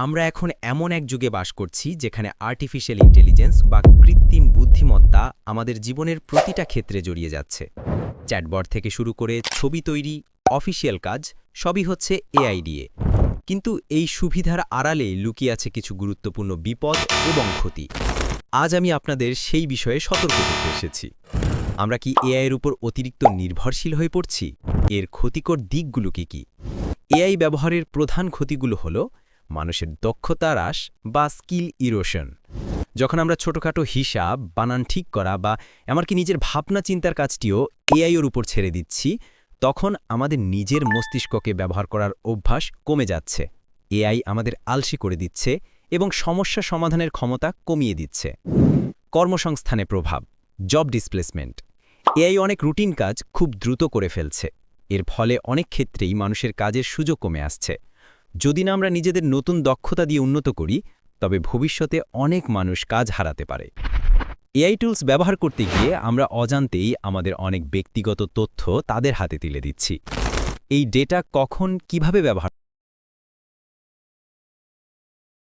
আমরা এখন এমন এক যুগে বাস করছি যেখানে আর্টিফিশিয়াল ইন্টেলিজেন্স বা কৃত্রিম বুদ্ধিমত্তা আমাদের জীবনের প্রতিটা ক্ষেত্রে জড়িয়ে যাচ্ছে। চ্যাটবট থেকে শুরু করে ছবি তৈরি, অফিসিয়াল কাজ সবই হচ্ছে এআই দিয়ে। কিন্তু এই সুবিধার আড়ালে লুকিয়ে আছে কিছু গুরুত্বপূর্ণ বিপদ এবং ক্ষতি। আজ আমি আপনাদের সেই বিষয়ে সতর্ক করতে এসেছি। আমরা কি এআইয়ের উপর অতিরিক্ত নির্ভরশীল হয়ে পড়ছি? এর ক্ষতিকর দিকগুলো কি? এআই ব্যবহারের প্রধান ক্ষতিগুলো হলো মানুষের দক্ষতা হ্রাস বা স্কিল ইরোশন। যখন আমরা ছোটখাটো হিসাব, বানান ঠিক করা বা এমনকি নিজের ভাবনা চিন্তার কাজটিও এআইয়ের উপর ছেড়ে দিচ্ছি, তখন আমাদের নিজের মস্তিষ্ককে ব্যবহার করার অভ্যাস কমে যাচ্ছে। এআই আমাদের আলসি করে দিচ্ছে এবং সমস্যা সমাধানের ক্ষমতা কমিয়ে দিচ্ছে। কর্মসংস্থানে প্রভাব, জব ডিসপ্লেসমেন্ট। এআই অনেক রুটিন কাজ খুব দ্রুত করে ফেলছে। এর ফলে অনেক ক্ষেত্রেই মানুষের কাজের সুযোগ কমে আসছে। যদি না আমরা নিজেদের নতুন দক্ষতা দিয়ে উন্নত করি, তবে ভবিষ্যতে অনেক মানুষ কাজ হারাতে পারে। এআই টুলস ব্যবহার করতে গিয়ে আমরা অজান্তেই আমাদের অনেক ব্যক্তিগত তথ্য তাদের হাতে তুলে দিচ্ছি। এই ডেটা কখন কিভাবে ব্যবহার